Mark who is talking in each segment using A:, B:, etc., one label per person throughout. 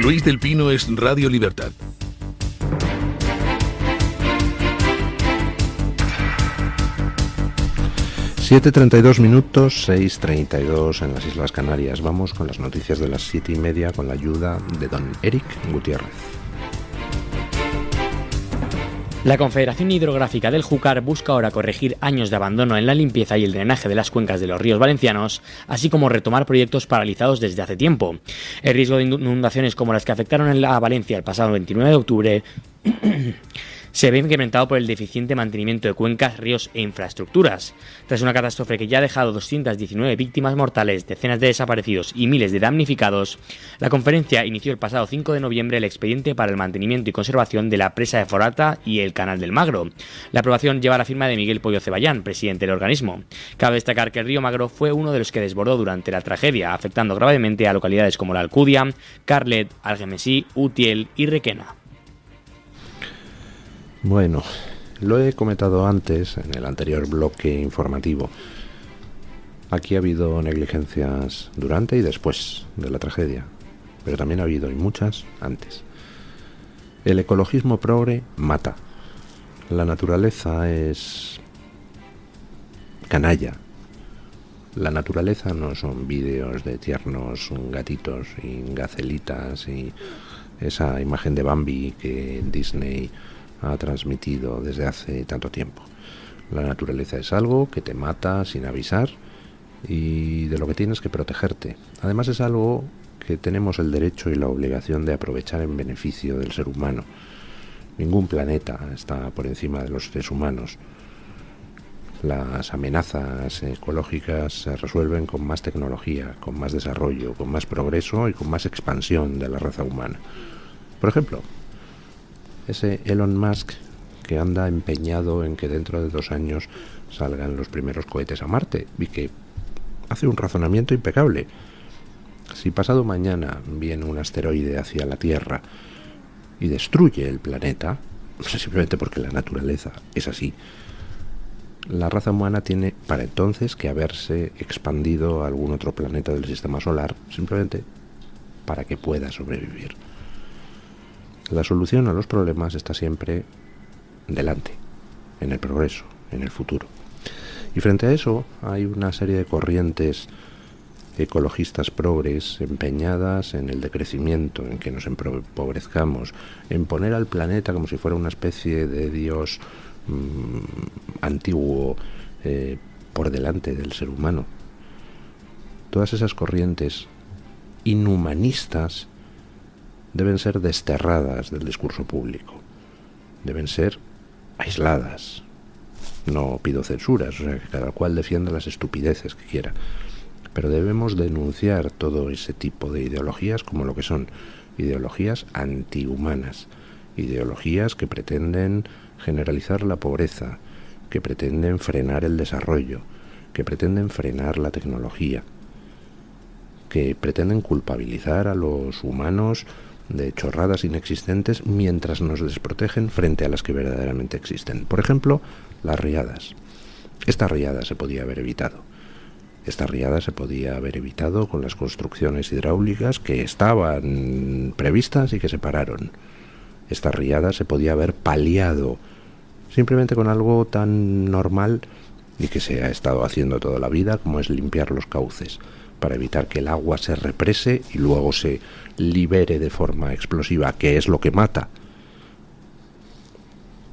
A: Luis del Pino es Radio Libertad.
B: (7:32), 6:32 en las Islas Canarias. Vamos con las noticias de las 7:30 con la ayuda de don Eric Gutiérrez.
C: La Confederación Hidrográfica del Júcar busca ahora corregir años de abandono en la limpieza y el drenaje de las cuencas de los ríos valencianos, así como retomar proyectos paralizados desde hace tiempo. El riesgo de inundaciones como las que afectaron a Valencia el pasado 29 de octubre se ve incrementado por el deficiente mantenimiento de cuencas, ríos e infraestructuras. Tras una catástrofe que ya ha dejado 219 víctimas mortales, decenas de desaparecidos y miles de damnificados, la conferencia inició el pasado 5 de noviembre el expediente para el mantenimiento y conservación de la presa de Forata y el canal del Magro. La aprobación lleva la firma de Miguel Pollo Ceballán, presidente del organismo. Cabe destacar que el río Magro fue uno de los que desbordó durante la tragedia, afectando gravemente a localidades como la Alcudia, Carlet, Algemesí, Utiel y Requena.
B: Bueno, lo he comentado antes en el anterior bloque informativo. Aquí ha habido negligencias durante y después de la tragedia, pero también ha habido, y muchas, antes. El ecologismo progre mata. La naturaleza es canalla. La naturaleza no son vídeos de tiernos gatitos y gacelitas y esa imagen de Bambi que Disney ha transmitido desde hace tanto tiempo. La naturaleza es algo que te mata sin avisar y de lo que tienes que protegerte. Además es algo que tenemos el derecho y la obligación de aprovechar en beneficio del ser humano. Ningún planeta está por encima de los seres humanos. Las amenazas ecológicas se resuelven con más tecnología, con más desarrollo, con más progreso y con más expansión de la raza humana. Por ejemplo, ese Elon Musk que anda empeñado en que dentro de 2 años salgan los primeros cohetes a Marte y que hace un razonamiento impecable. Si pasado mañana viene un asteroide hacia la Tierra y destruye el planeta, simplemente porque la naturaleza es así, la raza humana tiene para entonces que haberse expandido a algún otro planeta del sistema solar, simplemente para que pueda sobrevivir. La solución a los problemas está siempre delante, en el progreso, en el futuro. Y frente a eso hay una serie de corrientes ecologistas progres empeñadas en el decrecimiento, en que nos empobrezcamos, en poner al planeta como si fuera una especie de dios antiguo por delante del ser humano. Todas esas corrientes inhumanistas deben ser desterradas del discurso público, deben ser aisladas. No pido censuras, o sea, que cada cual defienda las estupideces que quiera, pero debemos denunciar todo ese tipo de ideologías como lo que son ideologías antihumanas, ideologías que pretenden generalizar la pobreza, que pretenden frenar el desarrollo, que pretenden frenar la tecnología, que pretenden culpabilizar a los humanos de chorradas inexistentes mientras nos desprotegen frente a las que verdaderamente existen. Por ejemplo, las riadas. Esta riada se podía haber evitado. Esta riada se podía haber evitado con las construcciones hidráulicas que estaban previstas y que se pararon. Esta riada se podía haber paliado simplemente con algo tan normal y que se ha estado haciendo toda la vida, como es limpiar los cauces, para evitar que el agua se represe y luego se libere de forma explosiva, que es lo que mata.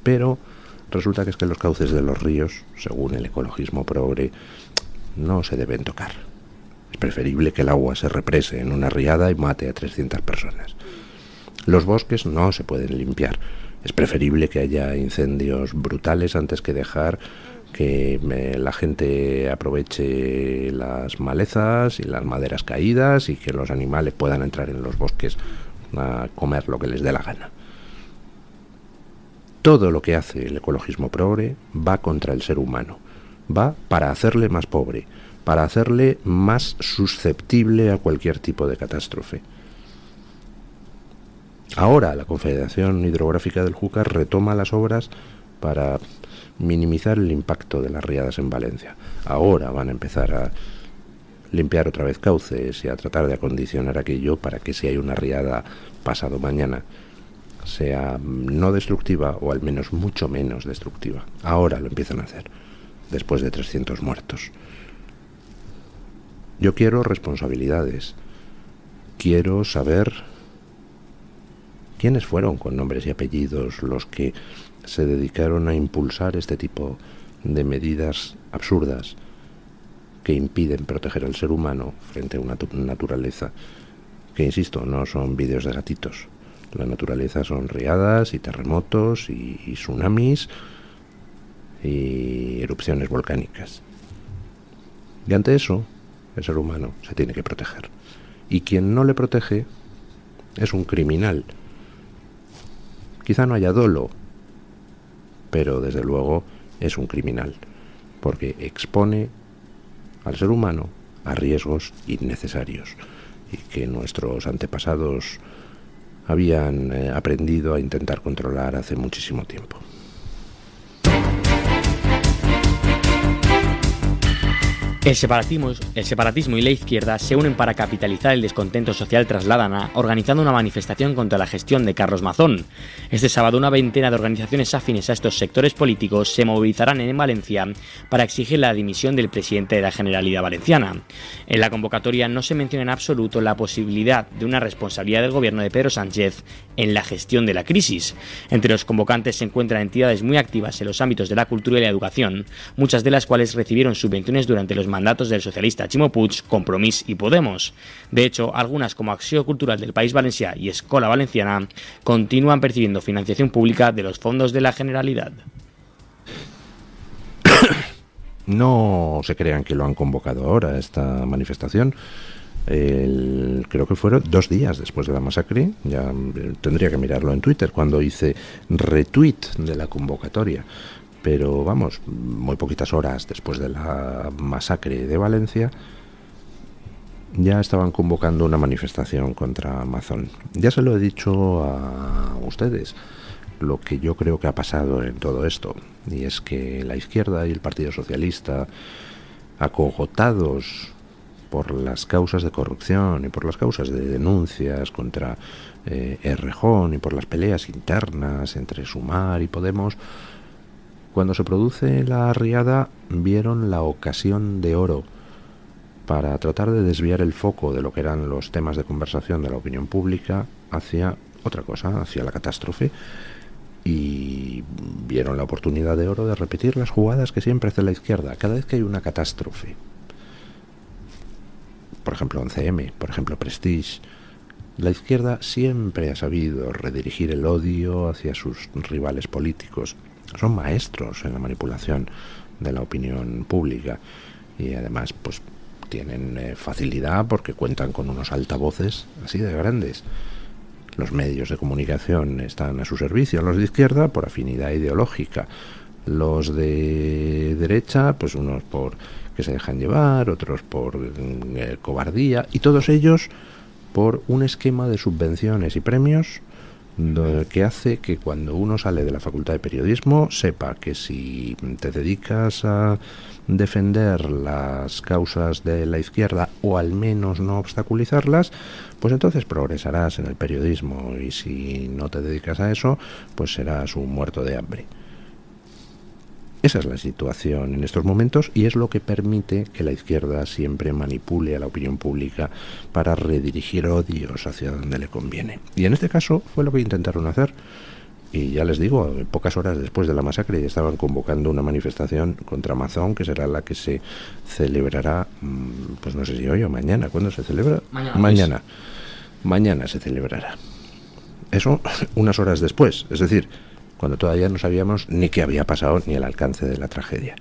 B: Pero resulta que es que los cauces de los ríos, según el ecologismo progre, no se deben tocar. Es preferible que el agua se represe en una riada y mate a 300 personas. Los bosques no se pueden limpiar. Es preferible que haya incendios brutales antes que dejar que la gente aproveche las malezas y las maderas caídas y que los animales puedan entrar en los bosques a comer lo que les dé la gana. Todo lo que hace el ecologismo progre va contra el ser humano, va para hacerle más pobre, para hacerle más susceptible a cualquier tipo de catástrofe. Ahora la Confederación Hidrográfica del Júcar retoma las obras para minimizar el impacto de las riadas en Valencia. Ahora van a empezar a limpiar otra vez cauces y a tratar de acondicionar aquello para que si hay una riada pasado mañana sea no destructiva, o al menos mucho menos destructiva. Ahora lo empiezan a hacer, después de 300 muertos. Yo quiero responsabilidades. Quiero saber quiénes fueron con nombres y apellidos los que se dedicaron a impulsar este tipo de medidas absurdas que impiden proteger al ser humano frente a una naturaleza que, insisto, no son vídeos de gatitos. La naturaleza son riadas y terremotos y tsunamis y erupciones volcánicas. Y ante eso, el ser humano se tiene que proteger. Y quien no le protege es un criminal. Quizá no haya dolo, pero desde luego es un criminal, porque expone al ser humano a riesgos innecesarios y que nuestros antepasados habían aprendido a intentar controlar hace muchísimo tiempo.
C: El separatismo y la izquierda se unen para capitalizar el descontento social tras la Dana, organizando una manifestación contra la gestión de Carlos Mazón. Este sábado, una veintena de organizaciones afines a estos sectores políticos se movilizarán en Valencia para exigir la dimisión del presidente de la Generalidad Valenciana. En la convocatoria no se menciona en absoluto la posibilidad de una responsabilidad del gobierno de Pedro Sánchez en la gestión de la crisis. Entre los convocantes se encuentran entidades muy activas en los ámbitos de la cultura y la educación, muchas de las cuales recibieron subvenciones durante los mandatos del socialista Ximo Puig, Compromís y Podemos. De hecho, algunas como Acció Cultural del País Valencià y Escola Valenciana continúan percibiendo financiación pública de los fondos de la Generalidad.
B: No se crean que lo han convocado ahora, esta manifestación. Creo que fueron 2 días después de la masacre. Ya tendría que mirarlo en Twitter cuando hice retweet de la convocatoria. Pero vamos, muy poquitas horas después de la masacre de Valencia ya estaban convocando una manifestación contra Mazón. Ya se lo he dicho a ustedes, lo que yo creo que ha pasado en todo esto, y es que la izquierda y el Partido Socialista, acogotados por las causas de corrupción y por las causas de denuncias contra Errejón y por las peleas internas entre Sumar y Podemos, cuando se produce la riada, vieron la ocasión de oro para tratar de desviar el foco de lo que eran los temas de conversación de la opinión pública hacia otra cosa, hacia la catástrofe, y vieron la oportunidad de oro de repetir las jugadas que siempre hace la izquierda. Cada vez que hay una catástrofe, por ejemplo 11M, por ejemplo Prestige, la izquierda siempre ha sabido redirigir el odio hacia sus rivales políticos. Son maestros en la manipulación de la opinión pública y además pues tienen facilidad porque cuentan con unos altavoces así de grandes. Los medios de comunicación están a su servicio, los de izquierda por afinidad ideológica, los de derecha pues unos por que se dejan llevar, otros por cobardía, y todos ellos por un esquema de subvenciones y premios que hace que cuando uno sale de la Facultad de Periodismo sepa que si te dedicas a defender las causas de la izquierda o al menos no obstaculizarlas, pues entonces progresarás en el periodismo, y si no te dedicas a eso, pues serás un muerto de hambre. Esa es la situación en estos momentos y es lo que permite que la izquierda siempre manipule a la opinión pública para redirigir odios hacia donde le conviene. Y en este caso fue lo que intentaron hacer. Y ya les digo, pocas horas después de la masacre ya estaban convocando una manifestación contra Mazón, que será la que se celebrará, pues no sé si hoy o mañana. ¿Cuándo se celebra? Mañana. Mañana se celebrará. Eso unas horas después, es decir, cuando todavía no sabíamos ni qué había pasado ni el alcance de la tragedia,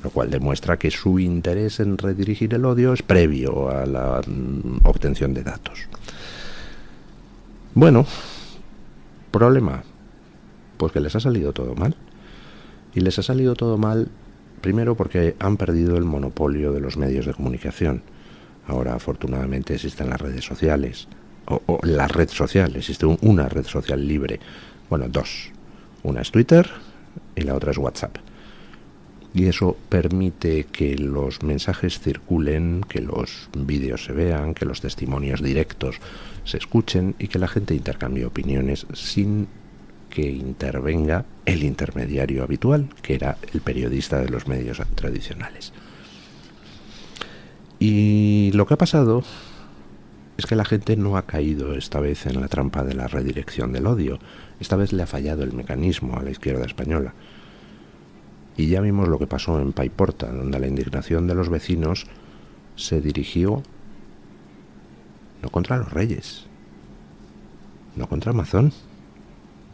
B: lo cual demuestra que su interés en redirigir el odio es previo a la obtención de datos. Bueno, problema, pues que les ha salido todo mal. Y les ha salido todo mal primero porque han perdido el monopolio de los medios de comunicación. Ahora afortunadamente existen las redes sociales, o la red social, existe una red social libre, bueno, 2. Una es Twitter y la otra es WhatsApp. Y eso permite que los mensajes circulen, que los vídeos se vean, que los testimonios directos se escuchen y que la gente intercambie opiniones sin que intervenga el intermediario habitual, que era el periodista de los medios tradicionales. Y lo que ha pasado es que la gente no ha caído esta vez en la trampa de la redirección del odio. Esta vez le ha fallado el mecanismo a la izquierda española. Y ya vimos lo que pasó en Paiporta, donde la indignación de los vecinos se dirigió no contra los Reyes, no contra Mazón,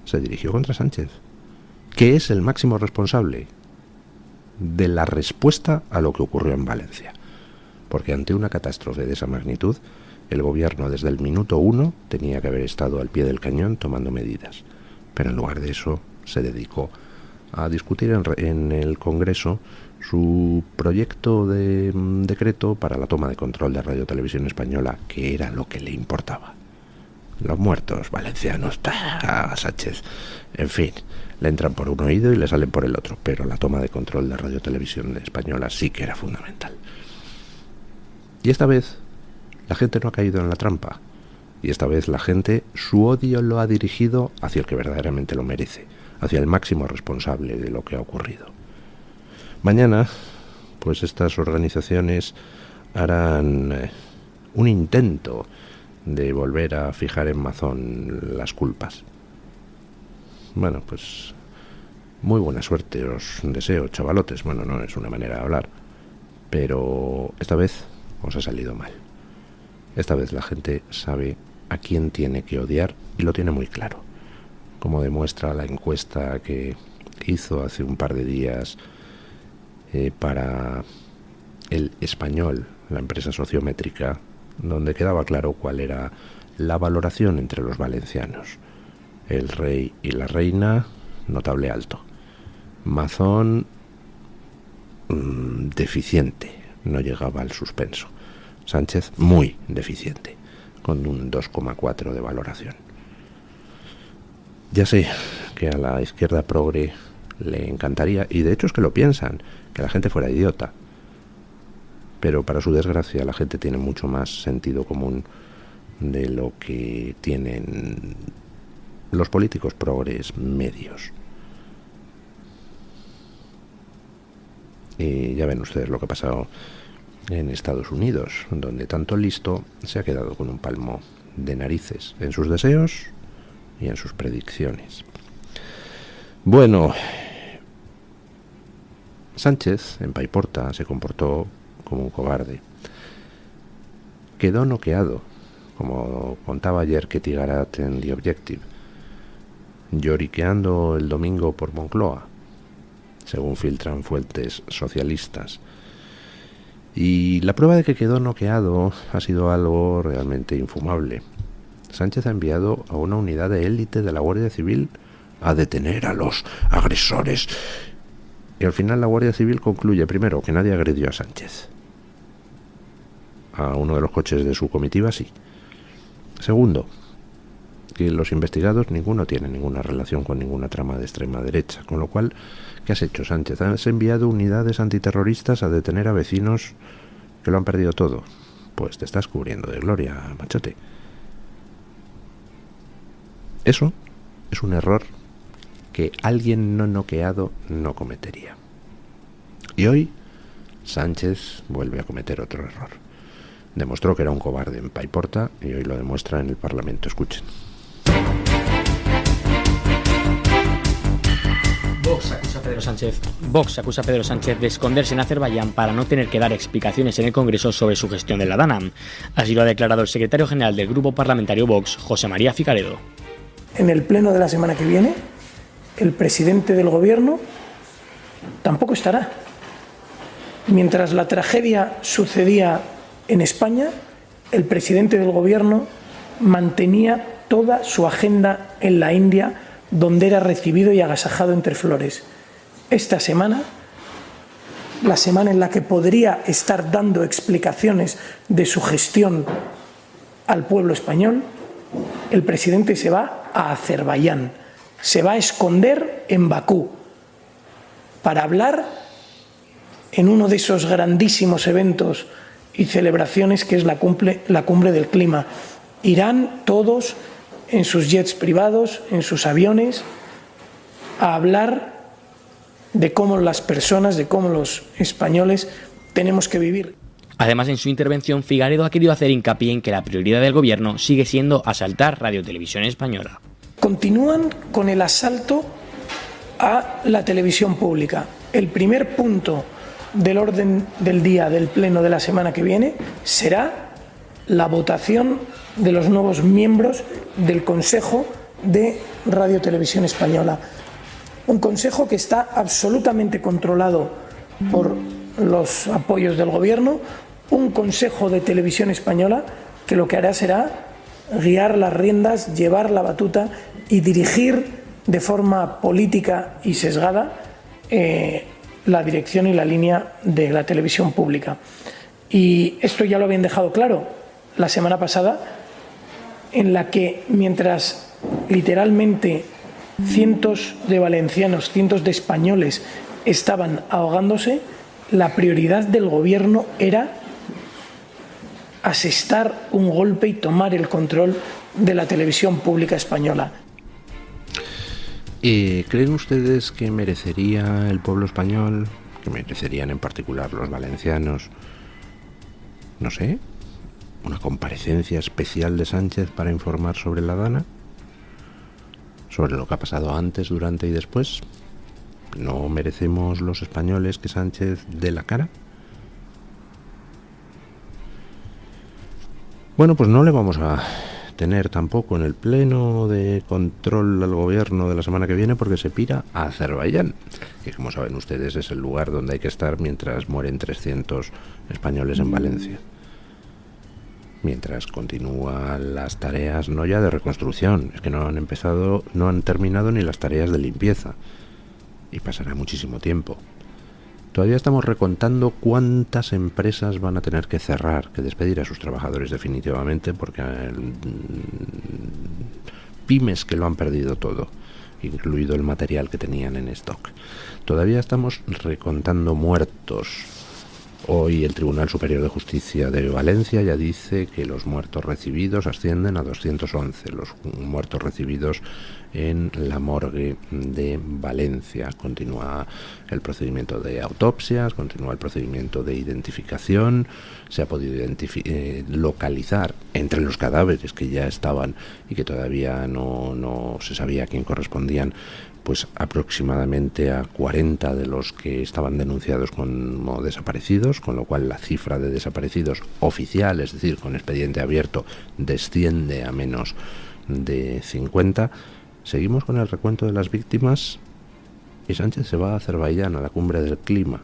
B: se dirigió contra Sánchez, que es el máximo responsable de la respuesta a lo que ocurrió en Valencia. Porque ante una catástrofe de esa magnitud, el gobierno desde el minuto 1 tenía que haber estado al pie del cañón tomando medidas. Pero en lugar de eso se dedicó a discutir en el Congreso su proyecto de decreto para la toma de control de Radio Televisión Española, que era lo que le importaba. Los muertos valencianos, Sánchez, en fin, le entran por un oído y le salen por el otro, pero la toma de control de Radio Televisión Española sí que era fundamental. Y esta vez la gente no ha caído en la trampa, y esta vez la gente su odio lo ha dirigido hacia el que verdaderamente lo merece, hacia el máximo responsable de lo que ha ocurrido. Mañana, pues estas organizaciones harán un intento de volver a fijar en Mazón las culpas. Bueno, pues muy buena suerte os deseo, chavalotes. Bueno, no es una manera de hablar, pero esta vez os ha salido mal. Esta vez la gente sabe a quién tiene que odiar y lo tiene muy claro, como demuestra la encuesta que hizo hace un par de días para El Español, la empresa sociométrica, donde quedaba claro cuál era la valoración entre los valencianos. El rey y la reina, notable alto. Mazón, deficiente, no llegaba al suspenso. Sánchez, muy deficiente, con un 2,4 de valoración. Ya sé que a la izquierda progre le encantaría, y de hecho es que lo piensan, que la gente fuera idiota. Pero para su desgracia la gente tiene mucho más sentido común de lo que tienen los políticos progres medios. Y ya ven ustedes lo que ha pasado en Estados Unidos, donde tanto listo se ha quedado con un palmo de narices en sus deseos y en sus predicciones. Bueno, Sánchez en Paiporta se comportó como un cobarde. Quedó noqueado, como contaba ayer Ketty Garat en The Objective, lloriqueando el domingo por Moncloa, según filtran fuentes socialistas. Y la prueba de que quedó noqueado ha sido algo realmente infumable. Sánchez ha enviado a una unidad de élite de la Guardia Civil a detener a los agresores. Y al final la Guardia Civil concluye, primero, que nadie agredió a Sánchez. A uno de los coches de su comitiva sí. Segundo, que los investigados ninguno tiene ninguna relación con ninguna trama de extrema derecha. Con lo cual, ¿qué has hecho, Sánchez? Has enviado unidades antiterroristas a detener a vecinos que lo han perdido todo. Pues te estás cubriendo de gloria, machote. Eso es un error que alguien no noqueado no cometería. Y hoy Sánchez vuelve a cometer otro error. Demostró que era un cobarde en Paiporta y hoy lo demuestra en el Parlamento. Escuchen.
C: Vox acusa a Pedro Sánchez de esconderse en Azerbaiyán para no tener que dar explicaciones en el Congreso sobre su gestión de la DANA. Así lo ha declarado el secretario general del Grupo Parlamentario Vox, José María Ficaredo.
D: En el pleno de la semana que viene, el presidente del Gobierno tampoco estará. Mientras la tragedia sucedía en España, el presidente del Gobierno mantenía toda su agenda en la India, donde era recibido y agasajado entre flores. Esta semana, la semana en la que podría estar dando explicaciones de su gestión al pueblo español, el presidente se va a Azerbaiyán, se va a esconder en Bakú para hablar en uno de esos grandísimos eventos y celebraciones que es la cumbre del clima. Irán todos en sus jets privados, en sus aviones, a hablar de cómo las personas, de cómo los españoles tenemos que vivir.
C: Además, en su intervención, Figaredo ha querido hacer hincapié en que la prioridad del gobierno sigue siendo asaltar Radio Televisión Española.
D: Continúan con el asalto a la televisión pública. El primer punto del orden del día del pleno de la semana que viene será la votación de los nuevos miembros del Consejo de Radio Televisión Española. Un consejo que está absolutamente controlado por los apoyos del Gobierno, un Consejo de Televisión Española que lo que hará será guiar las riendas, llevar la batuta y dirigir de forma política y sesgada la dirección y la línea de la televisión pública. Y esto ya lo habían dejado claro la semana pasada, en la que mientras literalmente cientos de valencianos, cientos de españoles estaban ahogándose, la prioridad del gobierno era asestar un golpe y tomar el control de la televisión pública española.
B: ¿Creen ustedes que merecería el pueblo español, que merecerían en particular los valencianos, no sé, una comparecencia especial de Sánchez para informar sobre la Dana? ¿Sobre lo que ha pasado antes, durante y después? ¿No merecemos los españoles que Sánchez dé la cara? Bueno, pues no le vamos a tener tampoco en el pleno de control al gobierno de la semana que viene, porque se pira a Azerbaiyán, que como saben ustedes es el lugar donde hay que estar mientras mueren 300 españoles en Valencia. Mientras continúan las tareas no ya de reconstrucción, es que no han terminado ni las tareas de limpieza, y pasará muchísimo tiempo. Todavía estamos recontando cuántas empresas van a tener que cerrar, que despedir a sus trabajadores definitivamente, porque pymes que lo han perdido todo, incluido el material que tenían en stock. Todavía estamos recontando muertos. Hoy el Tribunal Superior de Justicia de Valencia ya dice que los muertos recibidos ascienden a 211, los muertos recibidos en la morgue de Valencia. Continúa el procedimiento de autopsias, continúa el procedimiento de identificación. Se ha podido localizar entre los cadáveres que ya estaban y que todavía no se sabía a quién correspondían, pues aproximadamente a 40 de los que estaban denunciados como desaparecidos, con lo cual la cifra de desaparecidos oficial, es decir, con expediente abierto, desciende a menos de 50. Seguimos con el recuento de las víctimas y Sánchez se va a Azerbaiyán, a la cumbre del clima.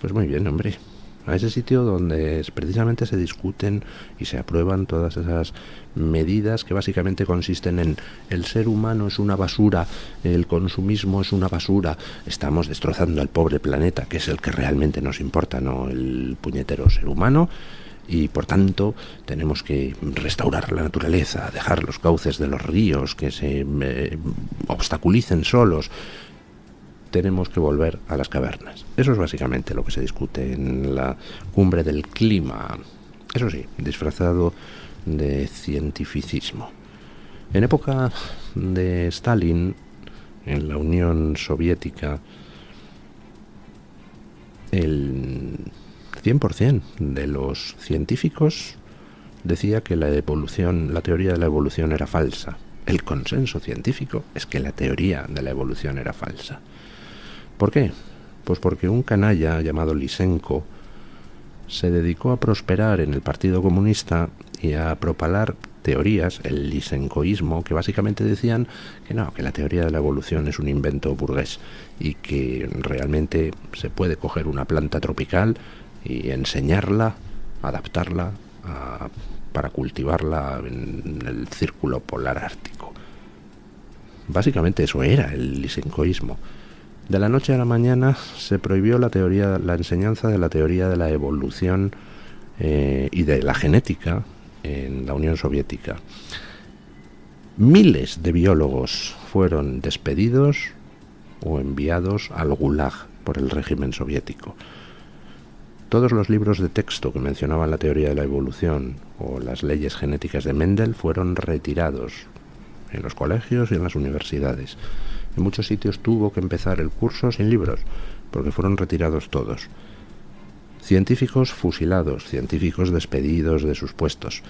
B: Pues muy bien, hombre. A ese sitio donde precisamente se discuten y se aprueban todas esas medidas que básicamente consisten en el ser humano es una basura, el consumismo es una basura, estamos destrozando al pobre planeta, que es el que realmente nos importa, no el puñetero ser humano, y por tanto tenemos que restaurar la naturaleza, dejar los cauces de los ríos que se obstaculicen solos. Tenemos que volver a las cavernas. Eso es básicamente lo que se discute en la cumbre del clima. Eso sí, disfrazado de cientificismo. En época de Stalin, en la Unión Soviética, el 100% de los científicos decía que la teoría de la evolución era falsa. El consenso científico es que la teoría de la evolución era falsa. ¿Por qué? Pues porque un canalla llamado Lysenko se dedicó a prosperar en el Partido Comunista y a propalar teorías, el lysenkoísmo, que básicamente decían que la teoría de la evolución es un invento burgués y que realmente se puede coger una planta tropical y enseñarla, adaptarla para cultivarla en el círculo polar ártico. Básicamente eso era el lysenkoísmo. De la noche a la mañana se prohibió la enseñanza de la teoría de la evolución y de la genética en la Unión Soviética. Miles de biólogos fueron despedidos o enviados al Gulag por el régimen soviético. Todos los libros de texto que mencionaban la teoría de la evolución o las leyes genéticas de Mendel fueron retirados en los colegios y en las universidades. En muchos sitios tuvo que empezar el curso sin libros, porque fueron retirados todos. Científicos fusilados, científicos despedidos de sus puestos.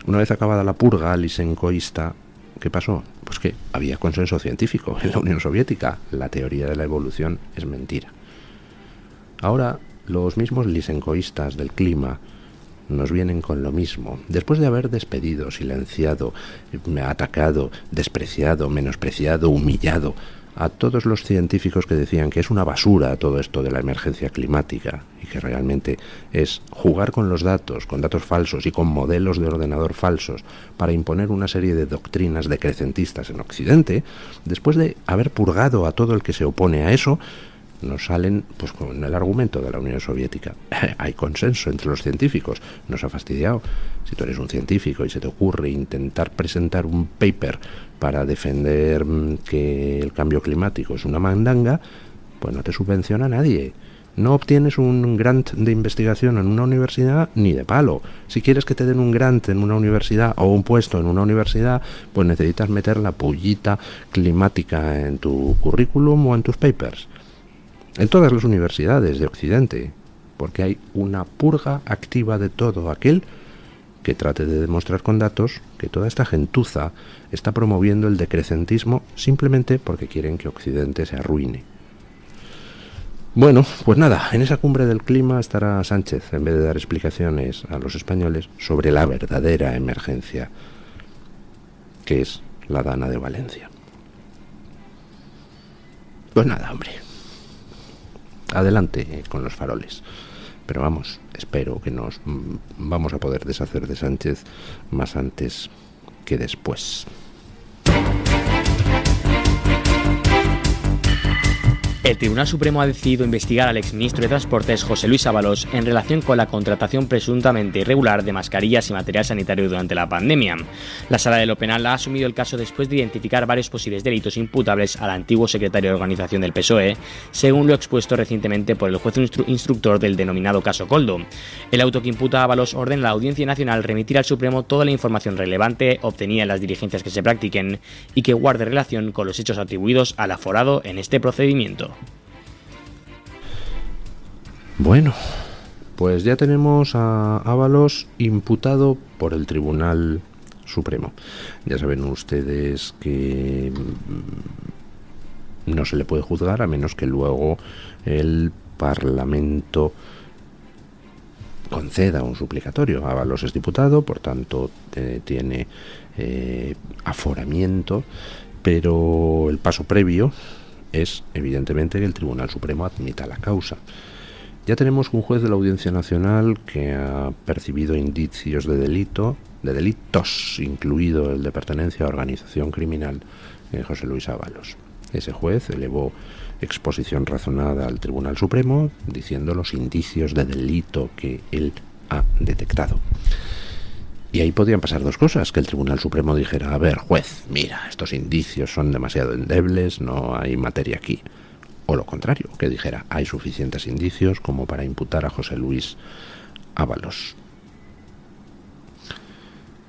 B: Una vez acabada la purga lysenkoísta, ¿qué pasó? Pues que había consenso científico en la Unión Soviética. La teoría de la evolución es mentira. Ahora, los mismos lysenkoístas del clima nos vienen con lo mismo. Después de haber despedido, silenciado, atacado, despreciado, menospreciado, humillado a todos los científicos que decían que es una basura todo esto de la emergencia climática y que realmente es jugar con los datos, con datos falsos y con modelos de ordenador falsos para imponer una serie de doctrinas decrecentistas en Occidente, después de haber purgado a todo el que se opone a eso, nos salen pues con el argumento de la Unión Soviética. Hay consenso entre los científicos. Nos ha fastidiado. Si tú eres un científico y se te ocurre intentar presentar un paper para defender que el cambio climático es una mandanga, pues no te subvenciona nadie. No obtienes un grant de investigación en una universidad ni de palo. Si quieres que te den un grant en una universidad o un puesto en una universidad, pues necesitas meter la pullita climática en tu currículum o en tus papers. En todas las universidades de Occidente, porque hay una purga activa de todo aquel que trate de demostrar con datos que toda esta gentuza está promoviendo el decrecentismo simplemente porque quieren que Occidente se arruine. Bueno, pues nada, en esa cumbre del clima estará Sánchez, en vez de dar explicaciones a los españoles sobre la verdadera emergencia, que es la Dana de Valencia. Pues nada, hombre. Adelante con los faroles. Pero vamos, espero que nos vamos a poder deshacer de Sánchez más antes que después.
C: El Tribunal Supremo ha decidido investigar al exministro de Transportes José Luis Ábalos en relación con la contratación presuntamente irregular de mascarillas y material sanitario durante la pandemia. La Sala de lo Penal ha asumido el caso después de identificar varios posibles delitos imputables al antiguo secretario de organización del PSOE, según lo expuesto recientemente por el juez instructor del denominado caso Koldo. El auto que imputa a Ábalos ordena a la Audiencia Nacional remitir al Supremo toda la información relevante obtenida en las diligencias que se practiquen y que guarde relación con los hechos atribuidos al aforado en este procedimiento.
B: Bueno, pues ya tenemos a Ábalos imputado por el Tribunal Supremo. Ya saben ustedes que no se le puede juzgar a menos que luego el Parlamento conceda un suplicatorio. Ábalos es diputado, por tanto tiene aforamiento, pero el paso previo es evidentemente que el Tribunal Supremo admita la causa. Ya tenemos un juez de la Audiencia Nacional que ha percibido indicios de delitos, incluido el de pertenencia a organización criminal, José Luis Ábalos. Ese juez elevó exposición razonada al Tribunal Supremo diciendo los indicios de delito que él ha detectado. Y ahí podían pasar dos cosas, que el Tribunal Supremo dijera, a ver, juez, mira, estos indicios son demasiado endebles, no hay materia aquí. O lo contrario, que dijera, hay suficientes indicios como para imputar a José Luis Ábalos.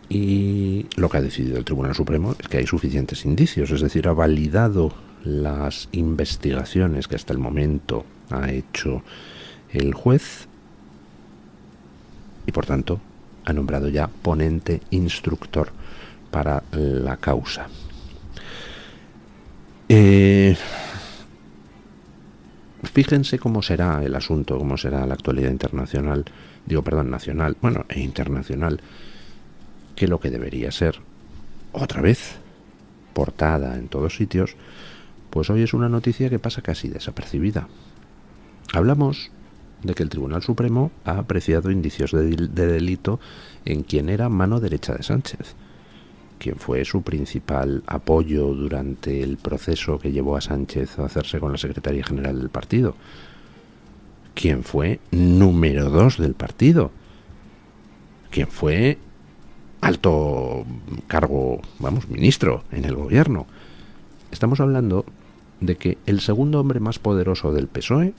B: Y lo que ha decidido el Tribunal Supremo es que hay suficientes indicios, es decir, ha validado las investigaciones que hasta el momento ha hecho el juez y por tanto ha nombrado ya ponente instructor para la causa. Fíjense cómo será el asunto, cómo será la actualidad nacional, e internacional, que lo que debería ser, otra vez, portada en todos sitios, pues hoy es una noticia que pasa casi desapercibida. Hablamos de que el Tribunal Supremo ha apreciado indicios de delito en quien era mano derecha de Sánchez, quien fue su principal apoyo durante el proceso que llevó a Sánchez a hacerse con la Secretaría General del partido, quien fue número 2 del partido, quien fue alto cargo, ministro en el gobierno. Estamos hablando de que el segundo hombre más poderoso del PSOE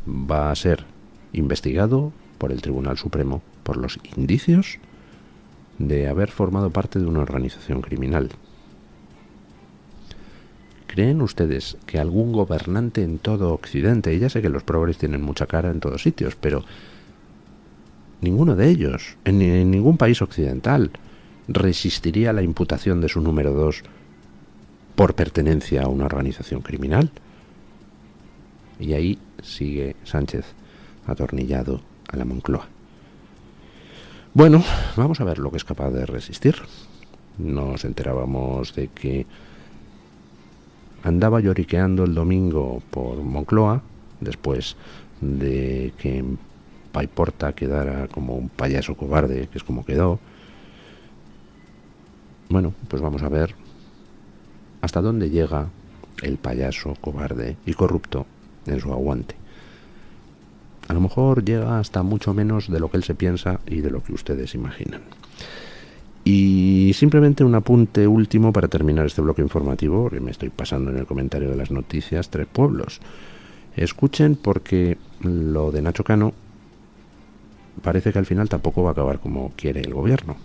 B: va a ser investigado por el Tribunal Supremo por los indicios de haber formado parte de una organización criminal. ¿Creen ustedes que algún gobernante en todo Occidente, y ya sé que los progres tienen mucha cara en todos sitios, pero ninguno de ellos, en ningún país occidental, resistiría la imputación de su número 2 por pertenencia a una organización criminal? Y ahí sigue Sánchez atornillado a la Moncloa. Bueno, vamos a ver lo que es capaz de resistir. Nos enterábamos de que andaba lloriqueando el domingo por Moncloa, después de que Paiporta quedara como un payaso cobarde, que es como quedó. Bueno, pues vamos a ver hasta dónde llega el payaso cobarde y corrupto en su aguante. A lo mejor llega hasta mucho menos de lo que él se piensa y de lo que ustedes imaginan. Y simplemente un apunte último para terminar este bloque informativo, porque me estoy pasando en el comentario de las noticias 3 pueblos. Escuchen, porque lo de Nacho Cano parece que al final tampoco va a acabar como quiere el gobierno.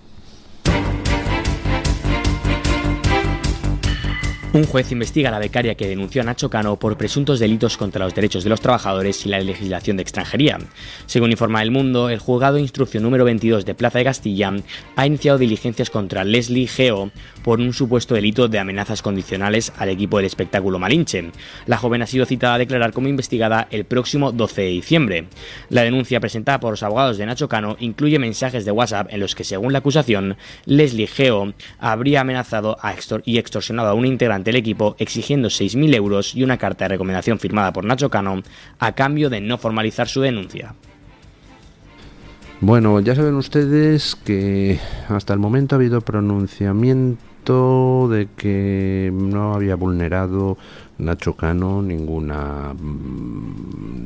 C: Un juez investiga a la becaria que denunció a Nacho Cano por presuntos delitos contra los derechos de los trabajadores y la legislación de extranjería. Según informa El Mundo, el juzgado de instrucción número 22 de Plaza de Castilla ha iniciado diligencias contra Leslie Geo por un supuesto delito de amenazas condicionales al equipo del espectáculo Malinche. La joven ha sido citada a declarar como investigada el próximo 12 de diciembre. La denuncia presentada por los abogados de Nacho Cano incluye mensajes de WhatsApp en los que, según la acusación, Leslie Geo habría amenazado y extorsionado a un integrante del equipo exigiendo 6.000 euros y una carta de recomendación firmada por Nacho Cano a cambio de no formalizar su denuncia.
B: Bueno, ya saben ustedes que hasta el momento ha habido pronunciamiento de que no había vulnerado Nacho Cano ninguna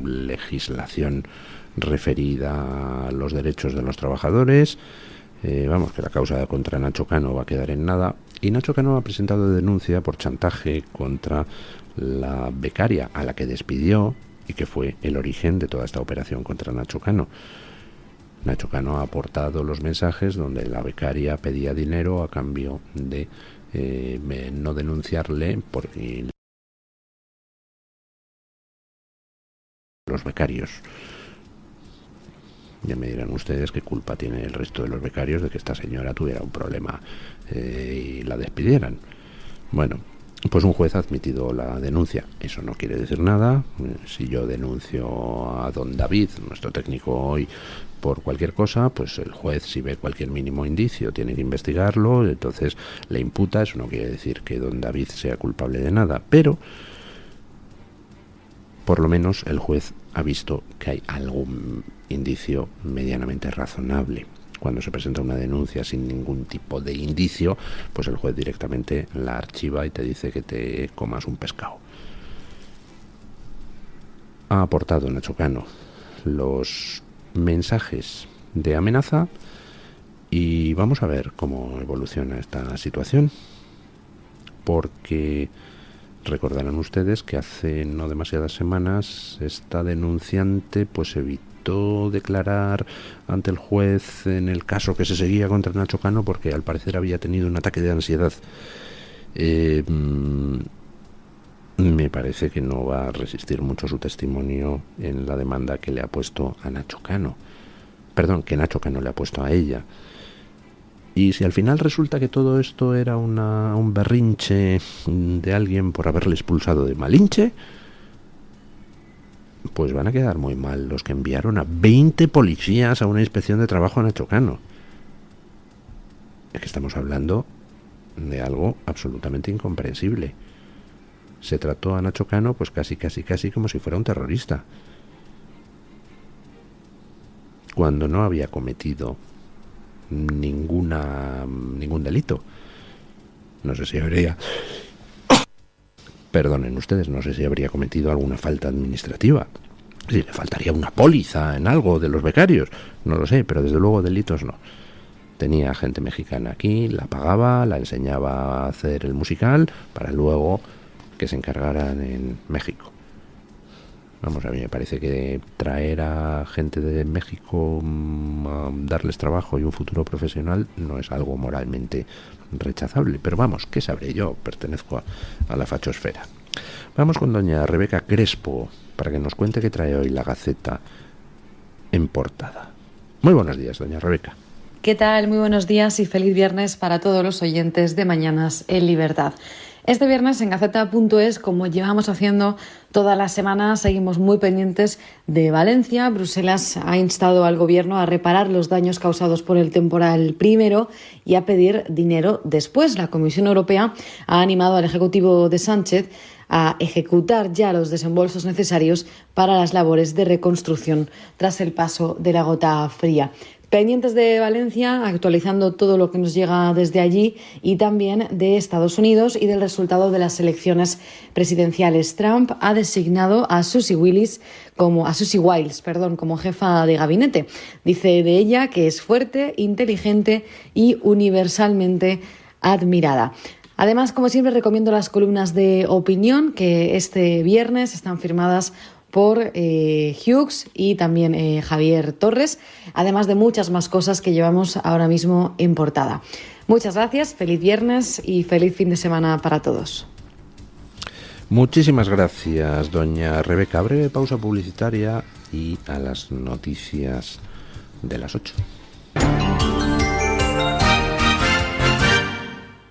B: legislación referida a los derechos de los trabajadores. Vamos, que la causa contra Nacho Cano va a quedar en nada. Y Nacho Cano ha presentado denuncia por chantaje contra la becaria a la que despidió y que fue el origen de toda esta operación contra Nacho Cano. Nacho Cano ha aportado los mensajes donde la becaria pedía dinero a cambio de no denunciarle porque los becarios. Ya me dirán ustedes qué culpa tiene el resto de los becarios de que esta señora tuviera un problema y la despidieran. Bueno, pues un juez ha admitido la denuncia. Eso no quiere decir nada. Si yo denuncio a don David, nuestro técnico hoy, por cualquier cosa, pues el juez, si ve cualquier mínimo indicio, tiene que investigarlo, entonces le imputa. Eso no quiere decir que don David sea culpable de nada, pero por lo menos el juez ha visto que hay algún indicio medianamente razonable. Cuando se presenta una denuncia sin ningún tipo de indicio, pues el juez directamente la archiva y te dice que te comas un pescado. Ha aportado Nacho Cano los mensajes de amenaza y vamos a ver cómo evoluciona esta situación, porque recordarán ustedes que hace no demasiadas semanas esta denunciante pues evitó declarar ante el juez en el caso que se seguía contra Nacho Cano porque al parecer había tenido un ataque de ansiedad. Me parece que no va a resistir mucho su testimonio en la demanda que le ha puesto a Nacho Cano. Perdón, que Nacho Cano le ha puesto a ella. Y si al final resulta que todo esto era un berrinche de alguien por haberle expulsado de Malinche, pues van a quedar muy mal los que enviaron a 20 policías a una inspección de trabajo a Nacho Cano. Es que estamos hablando de algo absolutamente incomprensible. Se trató a Nacho Cano pues casi como si fuera un terrorista, cuando no había cometido ningún delito. No sé si habría perdonen ustedes, no sé si habría cometido alguna falta administrativa, si le faltaría una póliza en algo de los becarios, no lo sé, pero desde luego delitos no. Tenía gente mexicana aquí, la pagaba, la enseñaba a hacer el musical para luego que se encargaran en México. Vamos, a mí me parece que traer a gente de México a darles trabajo y un futuro profesional no es algo moralmente rechazable. Pero vamos, ¿qué sabré yo? Pertenezco a la fachosfera. Vamos con doña Rebeca Crespo para que nos cuente qué trae hoy la Gaceta en portada. Muy buenos días, doña Rebeca.
E: ¿Qué tal? Muy buenos días y feliz viernes para todos los oyentes de Mañanas en Libertad. Este viernes en Gaceta.es, como llevamos haciendo toda la semana, seguimos muy pendientes de Valencia. Bruselas ha instado al gobierno a reparar los daños causados por el temporal primero y a pedir dinero después. La Comisión Europea ha animado al Ejecutivo de Sánchez a ejecutar ya los desembolsos necesarios para las labores de reconstrucción tras el paso de la gota fría. Pendientes de Valencia, actualizando todo lo que nos llega desde allí y también de Estados Unidos y del resultado de las elecciones presidenciales. Trump ha designado a Susie Wiles como jefa de gabinete. Dice de ella que es fuerte, inteligente y universalmente admirada. Además, como siempre, recomiendo las columnas de opinión que este viernes están firmadas por Hughes y también Javier Torres, además de muchas más cosas que llevamos ahora mismo en portada. Muchas gracias, feliz viernes y feliz fin de semana para todos.
B: Muchísimas gracias, doña Rebeca. Breve pausa publicitaria y a las noticias de las 8.